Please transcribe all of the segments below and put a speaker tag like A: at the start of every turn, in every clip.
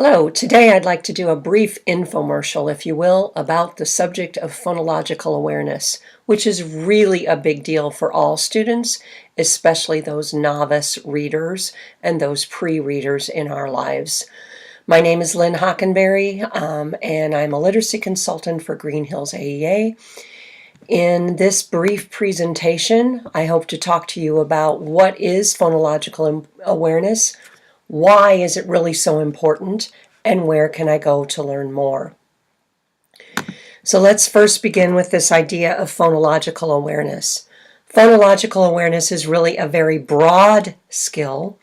A: Hello, today I'd like to do a brief infomercial, if you will, about the subject of phonological awareness, which is really a big deal for all students, especially those novice readers and those pre-readers in our lives. My name is Lynn Hockenberry, and I'm a literacy consultant for Green Hills AEA. In this brief presentation, I hope to talk to you about what is phonological awareness, why is it really so important, and where can I go to learn more? So let's first begin with this idea of phonological awareness. Phonological awareness is really a very broad skill,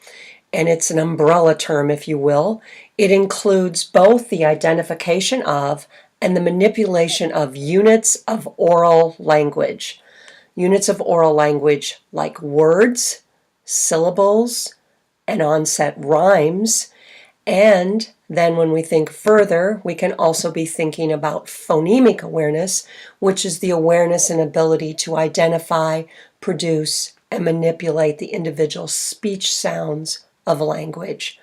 A: and it's an umbrella term, if you will. It includes both the identification of and the manipulation of units of oral language. Units of oral language like words, syllables, and onset rhymes. And then when we think further, we can also be thinking about phonemic awareness, which is the awareness and ability to identify, produce, and manipulate the individual speech sounds of language.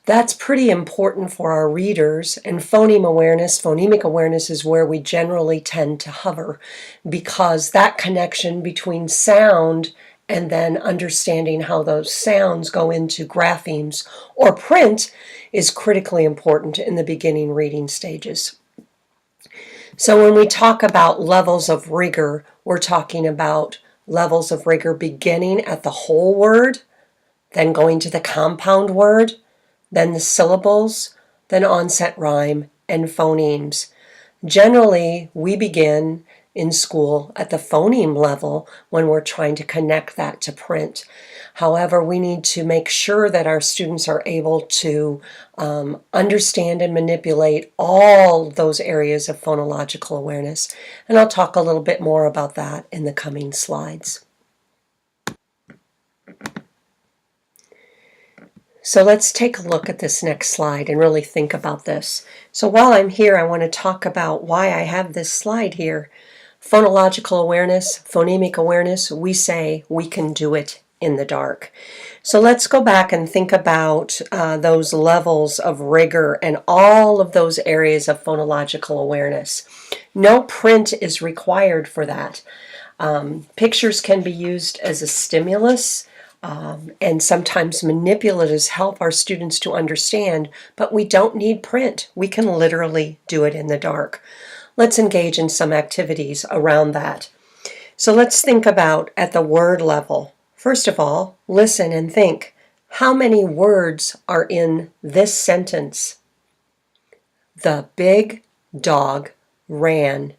A: That's pretty important for our readers, and phonemic awareness is where we generally tend to hover, because that connection between sound and then understanding how those sounds go into graphemes or print is critically important in the beginning reading stages. So when we talk about levels of rigor, we're talking about levels of rigor beginning at the whole word, then going to the compound word, then the syllables, then onset rhyme, and phonemes. Generally, we begin in school at the phoneme level when we're trying to connect that to print. However, we need to make sure that our students are able to understand and manipulate all those areas of phonological awareness. And I'll talk a little bit more about that in the coming slides. So let's take a look at this next slide and really think about this. So while I'm here, I want to talk about why I have this slide here. Phonological awareness, phonemic awareness, we say we can do it in the dark. So let's go back and think about those levels of rigor and all of those areas of phonological awareness. No print is required for that. Pictures can be used as a stimulus, and sometimes manipulatives help our students to understand, but we don't need print. We can literally do it in the dark. Let's engage in some activities around that. So let's think about at the word level. First of all, listen and think. How many words are in this sentence? The big dog ran.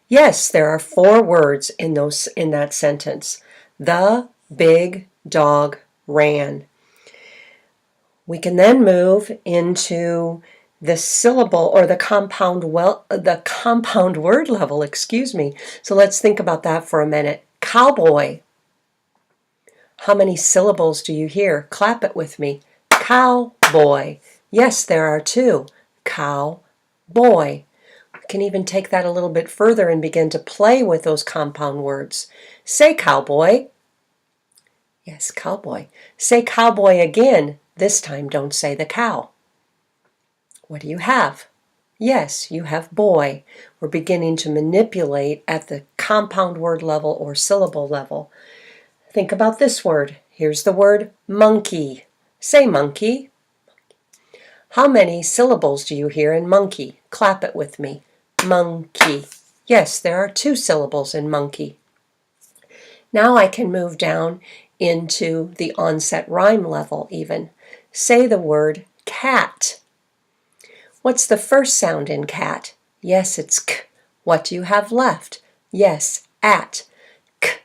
A: Yes, there are 4 words in that sentence. The big dog ran. We can then move into the syllable or the compound word level, So let's think about that for a minute. Cowboy. How many syllables do you hear? Clap it with me. Cowboy. Yes, there are 2. Cow, boy. We can even take that a little bit further and begin to play with those compound words. Say cowboy. Yes, cowboy. Say cowboy again. This time don't say the cow. What do you have? Yes, you have boy. We're beginning to manipulate at the compound word level or syllable level. Think about this word. Here's the word monkey. Say monkey. How many syllables do you hear in monkey? Clap it with me. Monkey. Yes, there are 2 syllables in monkey. Now I can move down into the onset rhyme level even. Say the word cat. What's the first sound in cat? Yes, it's k. What do you have left? Yes, at. K,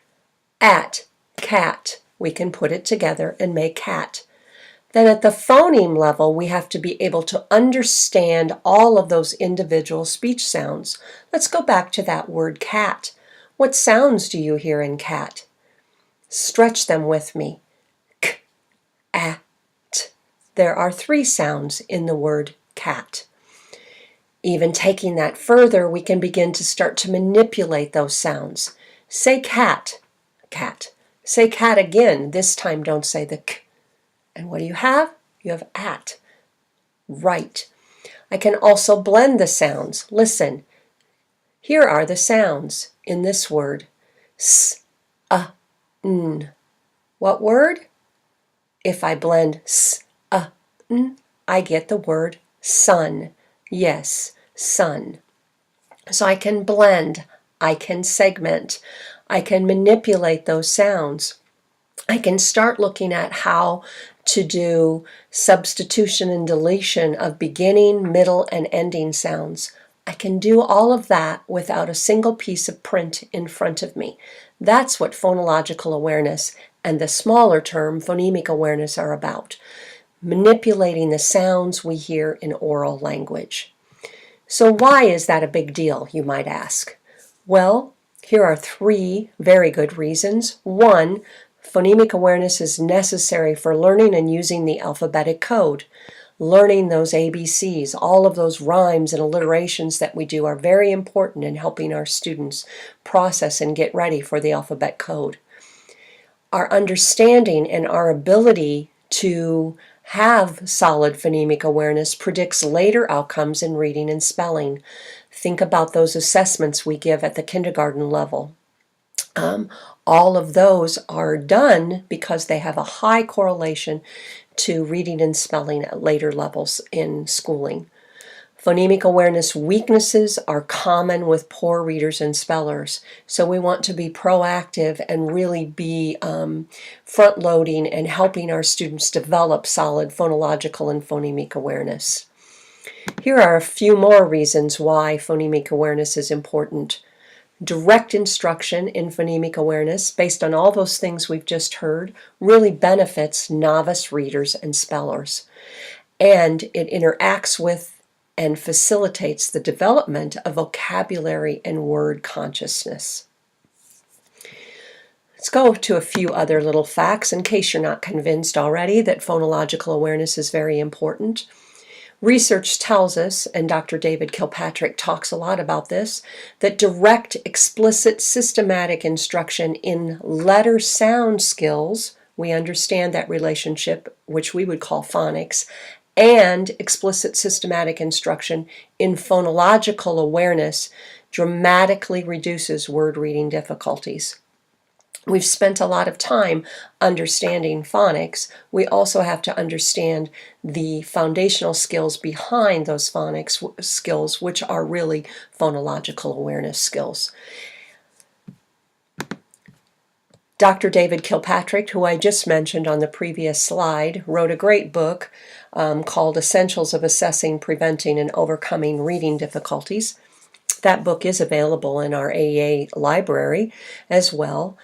A: at, cat. We can put it together and make cat. Then at the phoneme level, we have to be able to understand all of those individual speech sounds. Let's go back to that word cat. What sounds do you hear in cat? Stretch them with me. K, at. There are 3 sounds in the word cat. Even taking that further, we can begin to start to manipulate those sounds. Say cat, cat. Say cat again. This time don't say the k. And what do you have? You have at. Right. I can also blend the sounds. Listen, here are the sounds in this word. S, n. What word? If I blend s, n, I get the word sun. Yes, sun. So I can blend, I can segment, I can manipulate those sounds. I can start looking at how to do substitution and deletion of beginning, middle, and ending sounds. I can do all of that without a single piece of print in front of me. That's what phonological awareness and the smaller term phonemic awareness are about. Manipulating the sounds we hear in oral language. So why is that a big deal, you might ask? Well, here are 3 very good reasons. 1, phonemic awareness is necessary for learning and using the alphabetic code. Learning those ABCs, all of those rhymes and alliterations that we do are very important in helping our students process and get ready for the alphabet code. Our understanding and our ability to have solid phonemic awareness predicts later outcomes in reading and spelling. Think about those assessments we give at the kindergarten level. All of those are done because they have a high correlation to reading and spelling at later levels in schooling. Phonemic awareness weaknesses are common with poor readers and spellers, so we want to be proactive and really be front-loading and helping our students develop solid phonological and phonemic awareness. Here are a few more reasons why phonemic awareness is important. Direct instruction in phonemic awareness, based on all those things we've just heard, really benefits novice readers and spellers, and it interacts with and facilitates the development of vocabulary and word consciousness. Let's go to a few other little facts in case you're not convinced already that phonological awareness is very important. Research tells us, and Dr. David Kilpatrick talks a lot about this, that direct, explicit, systematic instruction in letter sound skills, we understand that relationship, which we would call phonics, and explicit systematic instruction in phonological awareness dramatically reduces word reading difficulties. We've spent a lot of time understanding phonics. We also have to understand the foundational skills behind those phonics skills, which are really phonological awareness skills. Dr. David Kilpatrick, who I just mentioned on the previous slide, wrote a great book called Essentials of Assessing, Preventing, and Overcoming Reading Difficulties. That book is available in our AEA library as well.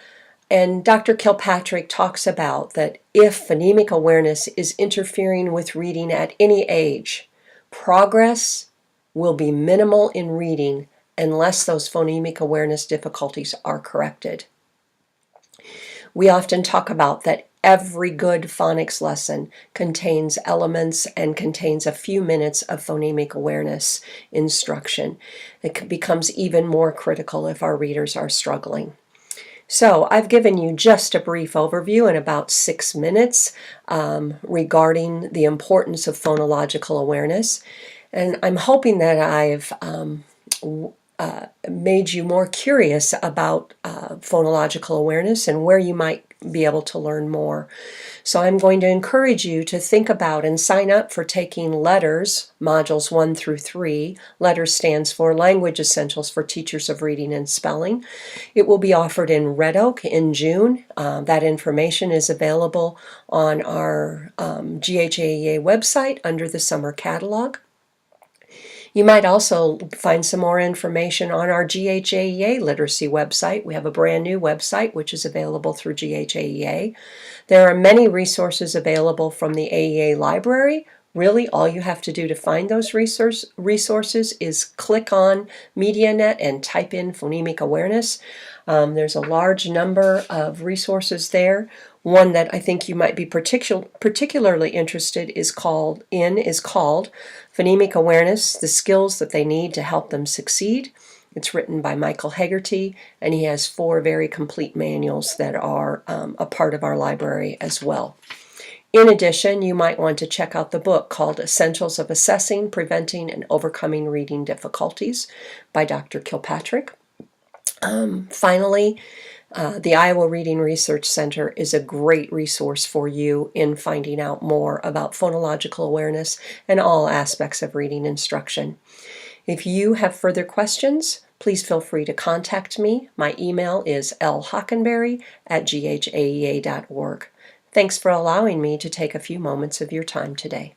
A: And Dr. Kilpatrick talks about that if phonemic awareness is interfering with reading at any age, progress will be minimal in reading unless those phonemic awareness difficulties are corrected. We often talk about that every good phonics lesson contains elements and contains a few minutes of phonemic awareness instruction. It becomes even more critical if our readers are struggling. So I've given you just a brief overview in about 6 minutes regarding the importance of phonological awareness, and I'm hoping that I've made you more curious about phonological awareness and where you might be able to learn more. So I'm going to encourage you to think about and sign up for taking LETTERS, modules 1 through 3. LETTERS stands for Language Essentials for Teachers of Reading and Spelling. It will be offered in Red Oak in June. That information is available on our GHAEA website under the summer catalog. You might also find some more information on our GHAEA literacy website. We have a brand new website which is available through GHAEA. There are many resources available from the AEA library. Really, all you have to do to find those resources is click on MediaNet and type in phonemic awareness. There's a large number of resources there. One that I think you might be particularly interested is called Phonemic Awareness, the Skills That They Need to Help Them Succeed. It's written by Michael Hegarty, and he has 4 very complete manuals that are a part of our library as well. In addition, you might want to check out the book called Essentials of Assessing, Preventing, and Overcoming Reading Difficulties by Dr. Kilpatrick. Finally, the Iowa Reading Research Center is a great resource for you in finding out more about phonological awareness and all aspects of reading instruction. If you have further questions, please feel free to contact me. My email is lhockenberry@ghaea.org. Thanks for allowing me to take a few moments of your time today.